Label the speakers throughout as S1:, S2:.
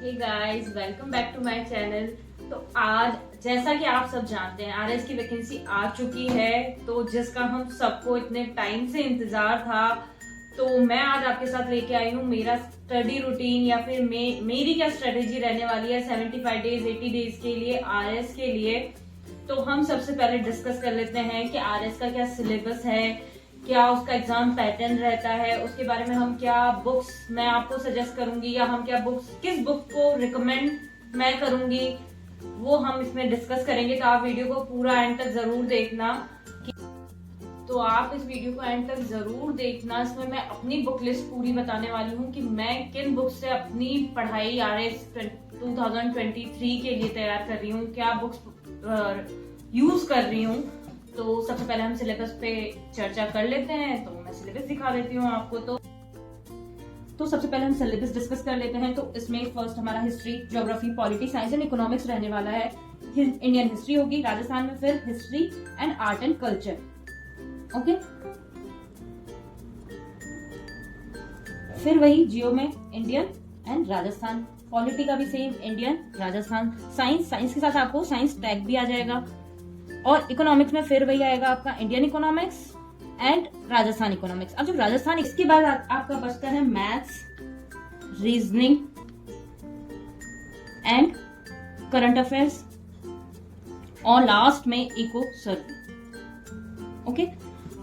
S1: Hey guys, welcome back to my channel. तो आज जैसा कि आप सब जानते हैं आरएस की वैकेंसी आ चुकी है, तो जिसका हम सबको इतने टाइम से इंतजार था। तो मैं आज आपके साथ लेके आई हूँ मेरा स्टडी रूटीन या फिर मेरी क्या स्ट्रेटेजी रहने वाली है 75 डेज 80 डेज के लिए आरएस के लिए। तो हम सबसे पहले डिस्कस कर लेते हैं कि आरएस का क्या सिलेबस है, क्या उसका एग्जाम पैटर्न रहता है, उसके बारे में हम क्या बुक्स मैं आपको सजेस्ट करूंगी या हम क्या बुक्स किस बुक को रिकमेंड मैं करूंगी, वो हम इसमें डिस्कस करेंगे। तो आप वीडियो को पूरा एंड तक जरूर देखना। तो आप इस वीडियो को एंड तक जरूर देखना। इसमें मैं अपनी बुक लिस्ट पूरी बताने वाली हूँ कि मैं किन बुक से अपनी पढ़ाई आरएस 2023 के लिए तैयार कर रही हूँ, क्या बुक्स यूज कर रही हूँ। तो सबसे पहले हम सिलेबस पे चर्चा कर लेते हैं। तो मैं सिलेबस दिखा देती हूँ आपको। तो सबसे पहले हम सिलेबस डिस्कस कर लेते हैं। तो इसमें फर्स्ट हमारा history, geography, polity, science and economics रहने वाला है। इंडियन हिस्ट्री होगी, राजस्थान में फिर history and art and culture. Okay, फिर वही जियो में इंडियन एंड राजस्थान, पॉलिटी का भी सेम इंडियन राजस्थान, साइंस के साथ आपको साइंस टैग भी आ जाएगा, और इकोनॉमिक्स में फिर वही आएगा आपका Indian economics and Rajasthan economics. अब जब राजस्थान, इसके बाद आपका बचता है maths, reasoning and current affairs, और लास्ट में इको सर्वे। ओके,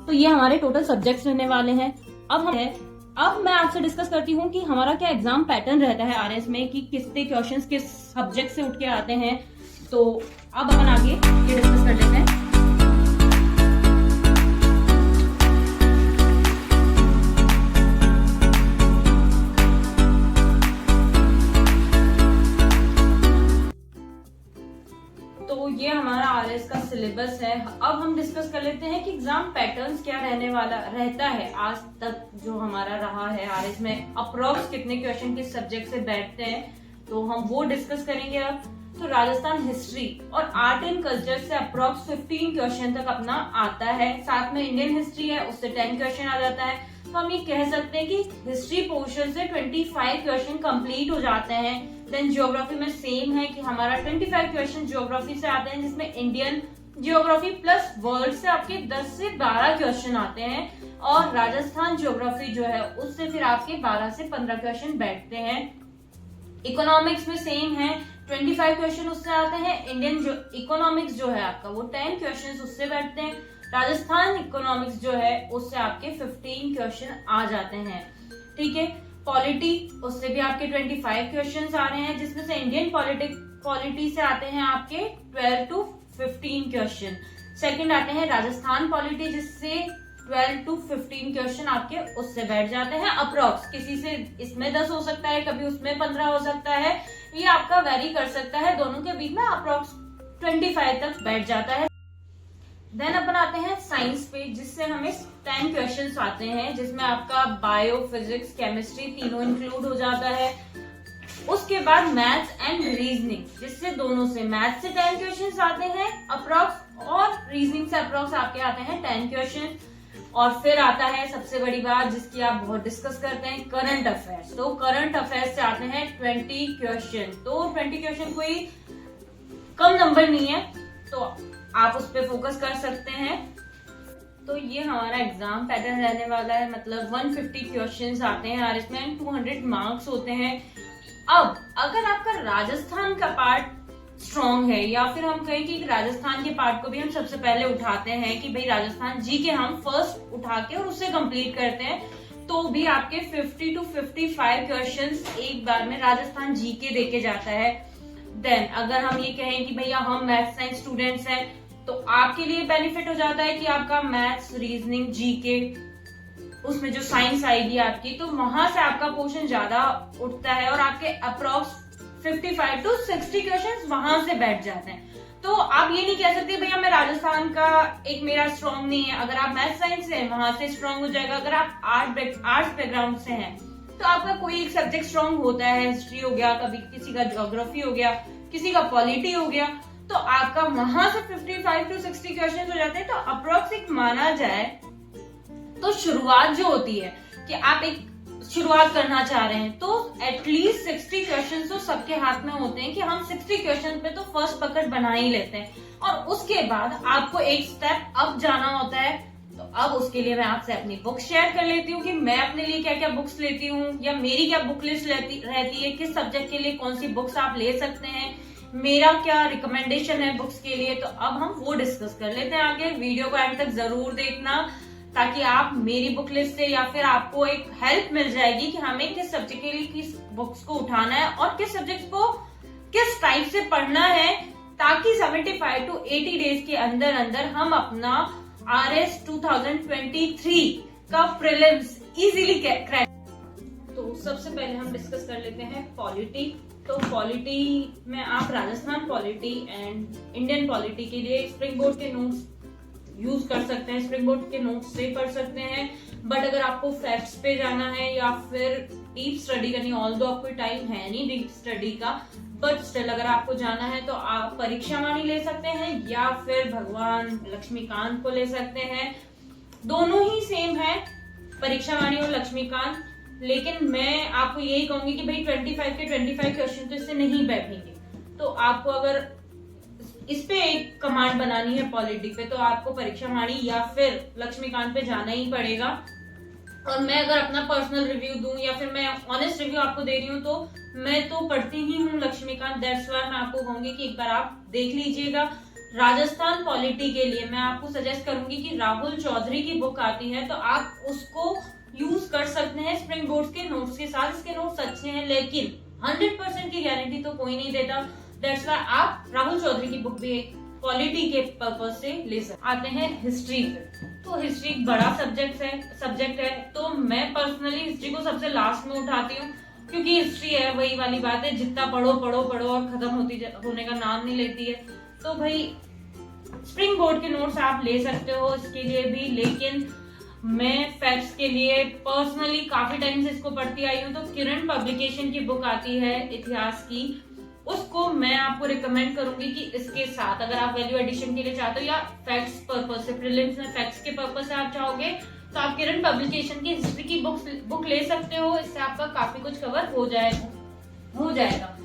S1: तो ये हमारे टोटल सब्जेक्ट्स रहने वाले हैं। अब मैं आपसे डिस्कस करती हूँ कि हमारा क्या एग्जाम पैटर्न रहता है आरएस में, कि कितने क्वेश्चंस किस सब्जेक्ट से उठ के आते हैं। तो अब अपन आगे ये डिस्कस कर लेते हैं। तो ये हमारा आरएस का सिलेबस है। अब हम डिस्कस कर लेते हैं कि एग्जाम पैटर्न्स क्या रहने वाला रहता है। आज तक जो हमारा रहा है आरएस में अप्रोक्स कितने क्वेश्चन किस सब्जेक्ट से बैठते हैं, तो हम वो डिस्कस करेंगे अब। तो राजस्थान हिस्ट्री और आर्ट एंड कल्चर से अप्रोक्स 15 क्वेश्चन तक अपना आता है। साथ में इंडियन हिस्ट्री है, उससे 10 क्वेश्चन आ जाता है। तो हम ये कह सकते हैं कि हिस्ट्री पोर्शन से 25 क्वेश्चन कंप्लीट हो जाते हैं। देन ज्योग्राफी में सेम है कि हमारा 25 क्वेश्चन ज्योग्राफी से आते हैं, जिसमें इंडियन ज्योग्राफी प्लस वर्ल्ड से आपके 10 से 12 क्वेश्चन आते हैं। और राजस्थान ज्योग्राफी जो है उससे फिर आपके 12 से 15 क्वेश्चन बैठते हैं। इकोनॉमिक्स में सेम है, 25 क्वेश्चन उससे आते हैं। इंडियन इकोनॉमिक्स जो है आपका वो 10 क्वेश्चन उससे बैठते हैं। राजस्थान इकोनॉमिक्स जो है उससे आपके 15 क्वेश्चन आ जाते हैं। ठीक है, पॉलिटी उससे भी आपके 25 क्वेश्चन आ रहे हैं, जिसमें से इंडियन पॉलिटी से आते हैं आपके 12 to 15 क्वेश्चन। सेकंड आते हैं राजस्थान पॉलिटी, जिससे 12 to 15 क्वेश्चन आपके उससे बैठ जाते हैं अप्रोक्स। किसी से इसमें 10 हो सकता है, कभी उसमें 15 हो सकता है, ये आपका वेरी कर सकता है। दोनों के बीच में अप्रोक्स 25 तक बैठ जाता है। देन अपन आते हैं साइंस पे, जिससे हमें 10 क्वेश्चंस आते हैं, जिसमें आपका बायो, फिजिक्स, केमिस्ट्री तीनों इंक्लूड हो जाता है। उसके बाद मैथ्स एंड रीजनिंग, जिससे दोनों से मैथ्स से 10 क्वेश्चंस आते हैं अप्रोक्स, और रीजनिंग से अप्रोक्स आपके आते हैं 10 क्वेश्चन। और फिर आता है सबसे बड़ी बात, जिसकी आप बहुत डिस्कस करते हैं, करंट अफेयर्स। तो करंट अफेयर्स से आते हैं 20 क्वेश्चन। तो 20 क्वेश्चन कोई कम नंबर नहीं है, तो आप उस पर फोकस कर सकते हैं। तो ये हमारा एग्जाम पैटर्न रहने वाला है, मतलब 150 क्वेश्चंस आते हैं और इसमें 200 मार्क्स होते हैं। अब अगर आपका राजस्थान का पार्ट स्ट्रॉन्ग है, या फिर हम कहें कि राजस्थान के पार्ट को भी हम सबसे पहले उठाते हैं कि भाई राजस्थान जी के हम फर्स्ट उठा के और उससे कंप्लीट करते हैं, तो भी आपके 50 to 55 क्वेश्चंस एक बार में राजस्थान जी के देके जाता है। देन अगर हम ये कहें कि भैया हम मैथ साइंस स्टूडेंट्स हैं, तो आपके लिए बेनिफिट हो जाता है कि आपका मैथ्स, रीजनिंग, जीके, उसमें जो साइंस आएगी आपकी, तो वहां से आपका पोर्शन ज्यादा उठता है और आपके अप्रोक्स 55 to 60 क्वेश्चंस वहां से बैठ जाते हैं। तो आप ये नहीं कह सकते भैया मैं राजस्थान का एक मेरा स्ट्रॉन्ग नहीं है। अगर आप मैथ साइंस से हैं वहां से स्ट्रॉन्ग हो जाएगा। अगर आप आर्ट्स बैकग्राउंड से हैं तो आपका कोई एक सब्जेक्ट स्ट्रॉन्ग होता है, हिस्ट्री हो गया, कभी किसी का ज्योग्राफी हो गया, किसी का पॉलिटी हो गया, तो आपका वहां से 55 to 60 क्वेश्चन हो जाते हैं। तो अप्रोक्स एक माना जाए तो शुरुआत जो होती है कि आप एक शुरुआत करना चाह रहे हैं तो एटलीस्ट 60 क्वेश्चन तो सबके हाथ में होते हैं कि हम 60 क्वेश्चन पे तो फर्स्ट पकड़ बना ही लेते हैं। और उसके बाद आपको एक स्टेप अप जाना होता है। तो अब उसके लिए मैं आपसे अपनी बुक शेयर कर लेती हूँ कि मैं अपने लिए क्या क्या बुक्स लेती हूँ या मेरी क्या बुक लिस्ट रहती है, किस सब्जेक्ट के लिए कौन सी बुक्स आप ले सकते हैं, मेरा क्या रिकमेंडेशन है बुक्स के लिए। तो अब हम वो डिस्कस कर लेते हैं आगे। वीडियो को एंड तक जरूर देखना ताकि आप मेरी बुक लिस्ट से या फिर आपको एक हेल्प मिल जाएगी कि हमें किस सब्जेक्ट के लिए किस बुक्स को उठाना है और किस सब्जेक्ट को किस टाइप से पढ़ना है, ताकि 75 to 80 डेज के अंदर अंदर हम अपना RS 2023 का प्रीलिम्स इजीली क्रैक। तो सबसे पहले हम डिस्कस कर लेते हैं पॉलिटी। तो पॉलिटी में आप Rajasthan polity and Indian polity के लिए स्प्रिंग बोर्ड के नोट्स यूज कर सकते हैं, स्प्रिंग बोर्ड के नोट्स से पढ़ सकते हैं। बट अगर आपको फैक्ट्स पे जाना है या फिर डीप स्टडी करनी, ऑल्दो आपको टाइम है नहीं डीप स्टडी का, बट स्टिल अगर आपको जाना है तो आप परीक्षावाणी ले सकते हैं या फिर भगवान लक्ष्मीकांत को ले सकते हैं। दोनों ही सेम है, परीक्षावाणी और लक्ष्मीकांत। लेकिन मैं आपको यही कहूंगी कि भाई 25 के 25 क्वेश्चन तो इससे नहीं बैठेंगे। तो आपको अगर इस पे एक कमांड बनानी है पॉलिटी पे तो आपको परीक्षावाणी या फिर लक्ष्मीकांत पे जाना ही पड़ेगा। और मैं अगर अपना पर्सनल रिव्यू दूं या फिर मैं ऑनेस्ट रिव्यू आपको दे रही हूँ तो मैं तो पढ़ती ही हूँ लक्ष्मीकांत। दैट्स व्हाई मैं आपको कहूंगी कि एक बार आप देख लीजिएगा। राजस्थान पॉलिटी के लिए मैं आपको सजेस्ट करूंगी कि राहुल चौधरी की बुक आती है तो आप उसको यूज कर सकते हैं स्प्रिंग बोर्ड के नोट्स के साथ। इसके नोट्स अच्छे हैं लेकिन 100% की गारंटी तो कोई नहीं देता। दैट्स व्हाई आप राहुल चौधरी की बुक भी पॉलिटी के पर्पज से ले सकते। आते हैं हिस्ट्री पे। तो हिस्ट्री एक बड़ा सब्जेक्ट है तो मैं पर्सनली हिस्ट्री को सबसे लास्ट में उठाती हूँ, क्योंकि हिस्ट्री है वही वाली बात है, जितना पढ़ो पढ़ो पढ़ो और खत्म होने का नाम नहीं लेती है। तो भाई स्प्रिंग बोर्ड के नोट्स आप ले सकते हो इसके लिए भी, लेकिन मैं फैक्ट्स के लिए पर्सनली काफी टाइम से इसको पढ़ती आई हूँ। तो किरण पब्लिकेशन की बुक आती है इतिहास की, उसको मैं आपको रिकमेंड करूंगी कि इसके साथ अगर आप वैल्यू एडिशन के लिए चाहते हो या फैक्ट्स पर्पस से, प्रीलिम्स में फैक्ट्स के पर्पस से आप चाहोगे तो आप किरण पब्लिकेशन की हिस्ट्री की बुक ले सकते हो। इससे आपका काफी कुछ कवर हो जाएगा।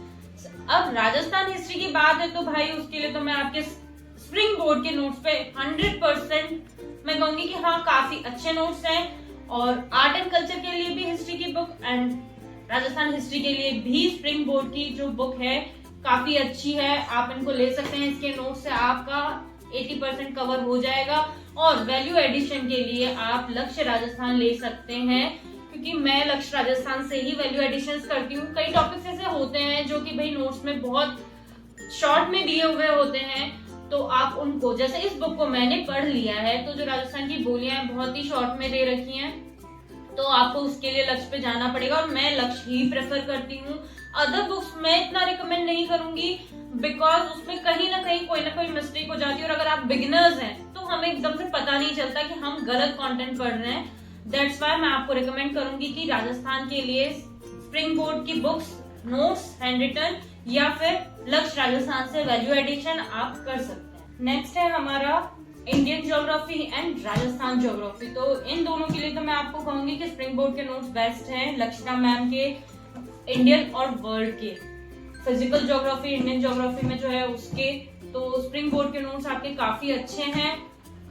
S1: अब राजस्थान हिस्ट्री की बात है तो भाई उसके लिए तो मैं आपके स्प्रिंग बोर्ड के नोट्स पे 100% मैं कहूंगी कि हाँ काफी अच्छे नोट्स हैं। और आर्ट एंड कल्चर के लिए भी हिस्ट्री की बुक एंड राजस्थान हिस्ट्री के लिए भी स्प्रिंग बोर्ड की जो बुक है काफी अच्छी है, आप इनको ले सकते हैं। इसके नोट्स से आपका 80% कवर हो जाएगा। और वैल्यू एडिशन के लिए आप लक्ष्य राजस्थान ले सकते हैं, क्योंकि मैं लक्ष्य राजस्थान से ही वैल्यू एडिशन करती हूँ। कई टॉपिक्स ऐसे होते हैं जो कि भाई नोट्स में बहुत शॉर्ट में दिए हुए होते हैं, तो आप उनको, जैसे इस बुक को मैंने पढ़ लिया है तो जो राजस्थान की बोलियां हैं बहुत ही शॉर्ट में दे रखी हैं, तो आपको उसके लिए लक्ष्य पे जाना पड़ेगा। और मैं लक्ष्य ही प्रेफर करती हूँ। अदर बुक्स मैं इतना रिकमेंड नहीं करूंगी, बिकॉज उसमें कहीं ना कहीं कोई ना कोई मिस्टेक हो जाती है। और अगर आप बिगिनर्स हैं तो हमें एकदम से पता नहीं चलता कि हम गलत कंटेंट पढ़ रहे हैं। दैट्स व्हाई मैं आपको रिकमेंड करूंगी कि राजस्थान के लिए स्प्रिंग बोर्ड की बुक्स, नोट्स, हैंड रिटन या फिर लक्ष्य राजस्थान से वैल्यू एडिशन आप कर सकते हैं। नेक्स्ट है हमारा Indian geography and Rajasthan geography. तो इन दोनों के लिए तो मैं आपको कहूंगी कि स्प्रिंग बोर्ड के नोट्स बेस्ट हैं। लक्षिता मैम के इंडियन और वर्ल्ड के फिजिकल ज्योग्राफी, इंडियन ज्योग्राफी में जो है उसके, तो स्प्रिंग बोर्ड के नोट्स आपके काफी अच्छे हैं,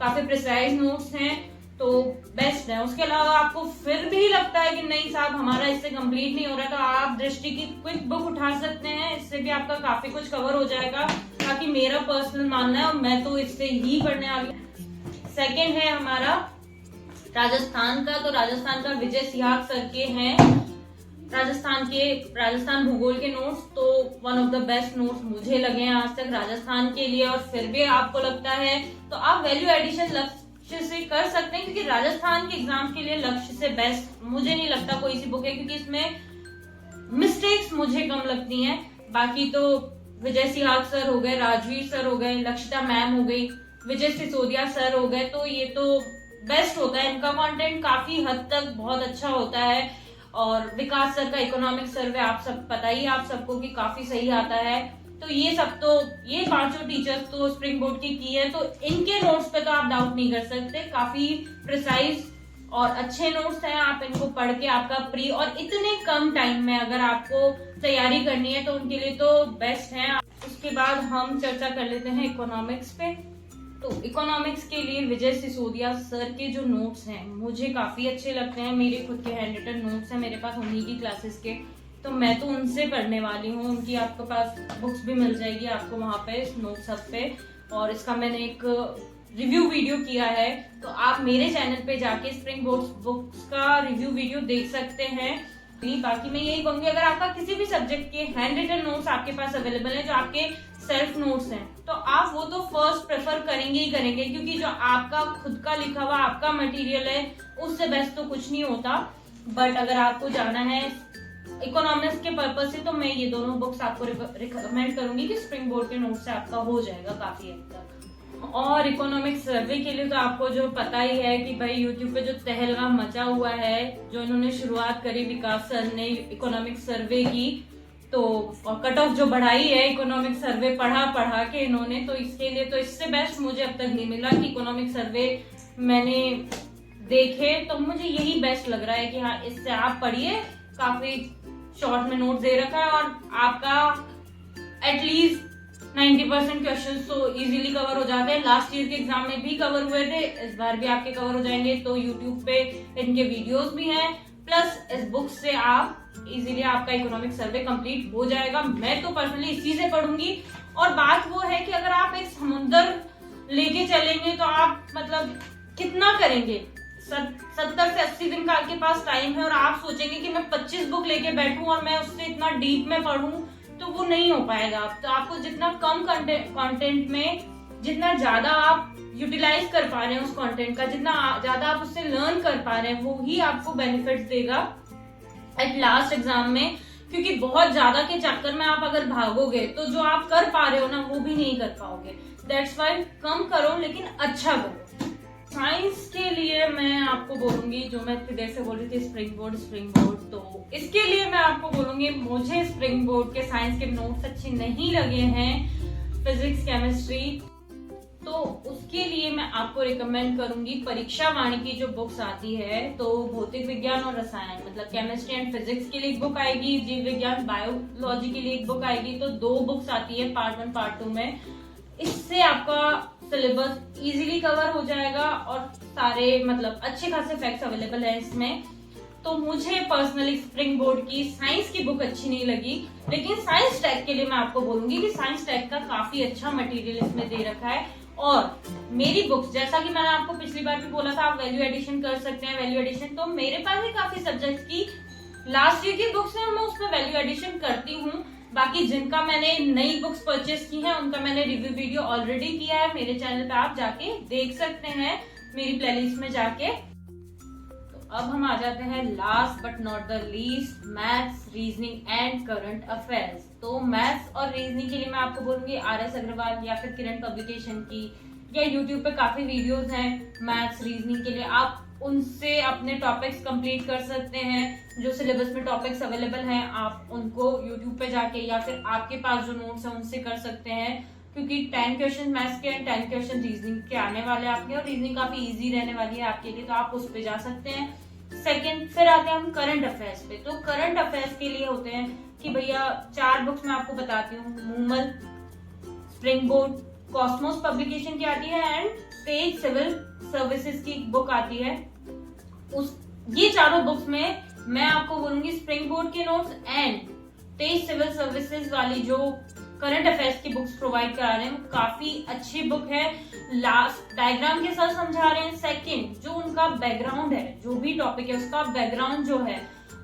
S1: काफी प्रिसाइज नोट्स हैं, तो बेस्ट है। उसके अलावा आपको फिर भी लगता है कि नहीं साहब हमारा इससे कंप्लीट नहीं हो रहा, तो आप दृष्टि की क्विक बुक उठा सकते हैं। इससे भी आपका काफी कुछ कवर हो जाएगा। बाकी मेरा पर्सनल मानना है और मैं तो इससे ही पढ़ने वाली हूँ। सेकेंड है हमारा राजस्थान का। तो राजस्थान का विजय सिहाग सर के हैं राजस्थान भूगोल के नोट्स, तो one of the best notes मुझे लगे हैं आज तक राजस्थान के लिए। और फिर भी आपको लगता है तो आप वैल्यू एडिशन लक्ष्य से कर सकते हैं, क्योंकि राजस्थान के एग्जाम के लिए लक्ष्य से बेस्ट मुझे नहीं लगता कोई सी बुक है, क्योंकि इसमें मिस्टेक्स मुझे कम लगती हैं। बाकी तो विजय सिहाग सर हो गए, राजवीर सर हो गए, लक्षिता मैम हो गई, विजय सिसोदिया सर हो गए, तो ये तो बेस्ट होता है। इनका कंटेंट काफी हद तक बहुत अच्छा होता है। और विकास सर का इकोनॉमिक सर्वे आप सब पता ही आप सबको कि काफी सही आता है। तो ये पांचों टीचर्स तो स्प्रिंग बोर्ड की है, तो इनके नोट्स पे तो आप डाउट नहीं कर सकते, काफी प्रिसाइज और अच्छे नोट्स हैं, आप इनको पढ़ के आपका प्री और इतने कम टाइम में अगर आपको तैयारी करनी है तो उनके लिए तो बेस्ट है। उसके बाद हम चर्चा कर लेते हैं इकोनॉमिक्स पे। तो इकोनॉमिक्स के लिए विजय सिसोदिया सर के जो नोट्स हैं मुझे काफी अच्छे लगते हैं। मेरे खुद के हैंड रिटन नोट्स हैं मेरे पास उन्हीं की क्लासेस के, तो मैं तो उनसे पढ़ने वाली हूँ। उनकी आपके पास बुक्स भी मिल जाएगी आपको वहां पे नोट्स हब पे, और इसका मैंने एक रिव्यू वीडियो किया है, तो आप मेरे चैनल पे जाके स्प्रिंग बोर्ड बुक्स का रिव्यू वीडियो देख सकते हैं। बाकी मैं यही कहूंगी, अगर आपका किसी भी सब्जेक्ट के हैंड रिटन नोट्स आपके पास अवेलेबल है, जो आपके सेल्फ नोट्स हैं, तो आप वो तो फर्स्ट प्रेफर करेंगे ही करेंगे, क्योंकि जो आपका खुद का लिखा हुआ आपका मटेरियल है उससे बेस्ट तो कुछ नहीं होता। बट अगर आपको जाना है इकोनॉमिक्स के पर्पज से, तो मैं ये दोनों बुक्स आपको रिकमेंड करूंगी कि स्प्रिंग बोर्ड के नोट से आपका हो जाएगा काफी हद तक। और इकोनॉमिक्स सर्वे के लिए तो आपको जो पता ही है कि भाई यूट्यूब पे जो तहलका मचा हुआ है, जो इन्होंने शुरुआत करी विकास सर ने इकोनॉमिक्स सर्वे की, तो कट ऑफ जो बढ़ाई है इकोनॉमिक सर्वे पढ़ा के इन्होंने, तो इसके लिए तो इससे बेस्ट मुझे अब तक नहीं मिला कि इकोनॉमिक सर्वे मैंने देखे, तो मुझे यही बेस्ट लग रहा है कि हाँ इससे आप पढ़िए, काफी शॉर्ट में नोट दे रखा है और आपका एटलीस्ट 90% क्वेश्चन तो इजीली कवर हो जाते हैं। लास्ट ईयर के एग्जाम में भी कवर हुए थे, इस बार भी आपके कवर हो जाएंगे। तो यूट्यूब पे इनके वीडियोस भी हैं, प्लस इस बुक से आप इजीली आपका इकोनॉमिक सर्वे कंप्लीट हो जाएगा। मैं तो पर्सनली इसी से पढ़ूंगी। और बात वो है कि अगर आप एक समुंदर लेके चलेंगे तो आप मतलब कितना करेंगे, 70 से 80 दिन का आपके पास टाइम है, और आप सोचेंगे कि मैं 25 बुक लेके बैठूं और मैं उससे इतना डीप में पढ़ूं, तो वो नहीं हो पाएगा। तो आपको जितना कम कंटेंट में जितना ज्यादा आप यूटिलाइज कर पा रहे हैं उस कंटेंट का, जितना ज्यादा आप उससे लर्न कर पा रहे हैं, वो ही आपको बेनिफिट्स देगा एट लास्ट एग्जाम में। क्योंकि बहुत ज्यादा के चक्कर में आप अगर भागोगे तो जो आप कर पा रहे हो ना वो भी नहीं कर पाओगे। दैट्स वाई कम करो लेकिन अच्छा करो। साइंस के लिए मैं आपको बोलूंगी, जो मैं इतनी देर से बोल रही थी स्प्रिंग बोर्ड, तो इसके लिए मैं आपको बोलूंगी मुझे स्प्रिंग बोर्ड के साइंस के नोट्स अच्छे नहीं लगे हैं, फिजिक्स केमिस्ट्री, तो उसके लिए मैं आपको रिकमेंड करूंगी परीक्षा वाणी की जो बुक्स आती है। तो भौतिक विज्ञान और रसायन मतलब केमिस्ट्री एंड फिजिक्स के लिए एक बुक आएगी, जीव विज्ञान बायोलॉजी के लिए एक बुक आएगी, तो 2 बुक्स आती है पार्ट 1 पार्ट 2 में। इससे आपका सिलेबस इजीली कवर हो जाएगा और सारे मतलब अच्छे खासे फैक्ट्स अवेलेबल है इसमें। तो मुझे पर्सनली स्प्रिंग बोर्ड की साइंस की बुक अच्छी नहीं लगी, लेकिन साइंस टैग के लिए मैं आपको बोलूंगी कि साइंस टैग का काफी अच्छा मटेरियल इसमें दे रखा है। और मेरी बुक्स, जैसा कि मैंने आपको पिछली बार भी बोला था, आप वैल्यू एडिशन कर सकते हैं। वैल्यू एडिशन तो मेरे पास भी काफी सब्जेक्ट की लास्ट ईयर की बुक्स है, मैं उसमें वैल्यू एडिशन करती हूँ। बाकी जिनका मैंने नई बुक्स परचेस की हैं उनका मैंने रिव्यू वीडियो ऑलरेडी किया है, मेरे चैनल पे आप जाके देख सकते हैं मेरी प्लेलिस्ट में जाके। तो अब हम आ जाते हैं last but not the least, maths, reasoning and current affairs. तो मैथ्स और रीजनिंग के लिए मैं आपको बोलूंगी RS अग्रवाल या फिर किरण पब्लिकेशन की, या यूट्यूब पे काफी वीडियोस हैं मैथ्स रीजनिंग के लिए, आप उनसे अपने टॉपिक्स कंप्लीट कर सकते हैं। जो सिलेबस में टॉपिक्स अवेलेबल हैं आप उनको यूट्यूब पे जाके या फिर आपके पास जो नोट्स हैं उनसे कर सकते हैं, क्योंकि 10 क्वेश्चन मैथ्स के एंड 10 क्वेश्चन रीजनिंग के आने वाले आपके, और रीजनिंग काफी इजी रहने वाली है आपके लिए, तो आप उस पे जा सकते हैं। सेकंड, फिर आते हैं हम करंट अफेयर्स पे। तो करंट अफेयर्स के लिए होते हैं कि भैया 4 बुक्स मैं आपको बताती हूँ, मूमल, स्प्रिंग बोर्ड, कॉस्मोस पब्लिकेशन की आती है एंड पेज सिविल सर्विसेज की बुक आती है। ये चारों बुक्स में मैं आपको बोलूंगी स्प्रिंग बोर्ड के notes and page civil services वाली जो करंट अफेयर्स की बुक्स प्रोवाइड करा रहे हैं वो काफी अच्छी बुक है। लास्ट डायग्राम के साथ समझा रहे हैं। सेकंड, जो उनका बैकग्राउंड है, जो भी टॉपिक है उसका बैकग्राउंड जो है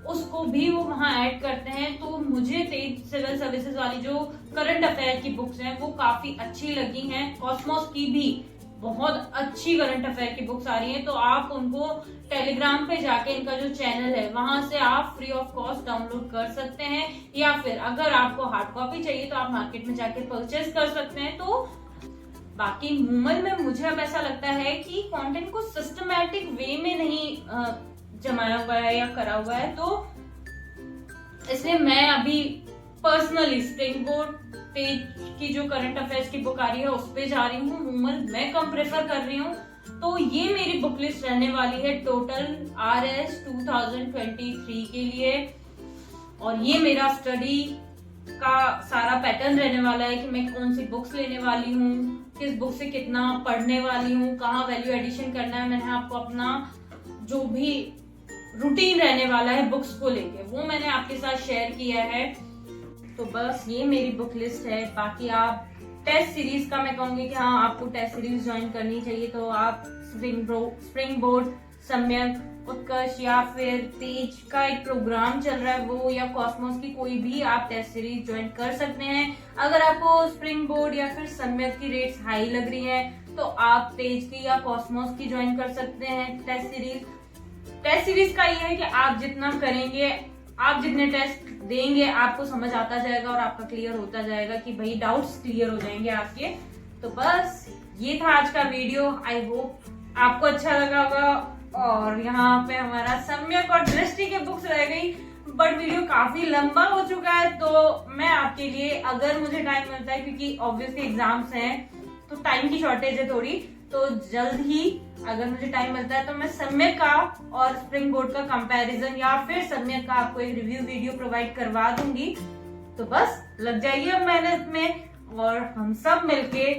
S1: उसको भी वो वहां ऐड करते हैं। तो मुझे पेज सिविल सर्विसेज वाली जो करंट अफेयर की बुक्स हैं वो काफी अच्छी लगी हैं। कॉस्मोस की भी बहुत अच्छी करंट अफेयर की बुक्स आ रही हैं, तो आप उनको टेलीग्राम पे जाके इनका जो चैनल है वहां से आप फ्री ऑफ कॉस्ट डाउनलोड कर सकते हैं, या फिर अगर आपको हार्ड कॉपी चाहिए तो आप मार्केट में जाके परचेज कर सकते हैं। तो बाकी मूमल में मुझे अब ऐसा लगता है कि कंटेंट को सिस्टमैटिक वे में नहीं जमाया हुआ है या करा हुआ है, तो इसलिए मैं अभी पर्सनली स्प्रिंग बोर्ड पेज की जो करंट अफेयर्स की बुक आ रही है उस पे जा रही हूँ। मूमल मैं कम प्रेफर कर रही हूँ, तो ये मेरी बुक लिस्ट रहने वाली है टोटल RS 2023 के लिए। और ये मेरा स्टडी का सारा पैटर्न रहने वाला है कि मैं कौन सी बुक्स लेने वाली हूँ, किस बुक से कितना पढ़ने वाली हूँ, कहाँ वैल्यू एडिशन करना है। मैंने आपको अपना जो भी रूटीन रहने वाला है बुक्स को लेके वो मैंने आपके साथ शेयर किया है। तो बस ये मेरी बुक लिस्ट है। बाकी आप टेस्ट सीरीज का मैं कहूंगी कि हाँ आपको टेस्ट सीरीज ज्वाइन करनी चाहिए, तो आप स्प्रिंग बोर्ड, सम्यक, उत्कर्ष या फिर तेज का एक प्रोग्राम चल रहा है वो, या कॉस्मोस की कोई भी आप टेस्ट सीरीज ज्वाइन कर सकते हैं। अगर आपको स्प्रिंग बोर्ड या फिर सम्यक की रेट्स हाई लग रही है तो आप तेज की या कॉस्मोस की ज्वाइन कर सकते हैं टेस्ट सीरीज। टेस्ट सीरीज का ये है कि आप जितना करेंगे, आप जितने टेस्ट देंगे आपको समझ आता जाएगा और आपका क्लियर होता जाएगा कि भाई डाउट्स क्लियर हो जाएंगे आपके। तो बस ये था आज का वीडियो। आई होप आपको अच्छा लगा होगा। और यहाँ पे हमारा सम्यक और दृष्टि के बुक्स रह गई, बट वीडियो काफी लंबा हो चुका है। तो मैं आपके लिए, अगर मुझे टाइम मिलता है, क्योंकि ऑब्वियसली एग्जाम्स हैं तो टाइम की शॉर्टेज है थोड़ी, तो जल्द ही अगर मुझे टाइम मिलता है तो मैं सम्यक का और स्प्रिंग बोर्ड का कंपैरिजन या फिर सम्यक का आपको एक रिव्यू वीडियो प्रोवाइड करवा दूंगी। तो बस लग जाइए अब मेहनत में और हम सब मिलके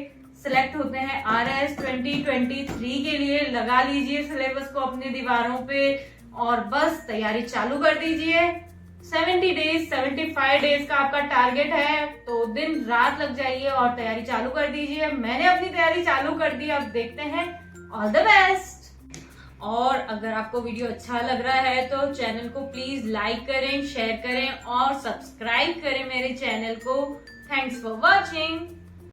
S1: सिलेक्ट होते हैं RS 2023 के लिए। लगा लीजिए सिलेबस को अपनी दीवारों पे और बस तैयारी चालू कर दीजिए। 70 डेज 75 डेज का आपका टारगेट है, तो दिन रात लग जाइए और तैयारी चालू कर दीजिए। मैंने अपनी तैयारी चालू कर दी, अब देखते हैं। All the best. और अगर आपको वीडियो अच्छा लग रहा है तो चैनल को प्लीज लाइक करें, शेयर करें और सब्सक्राइब करें मेरे चैनल को। Thanks for watching.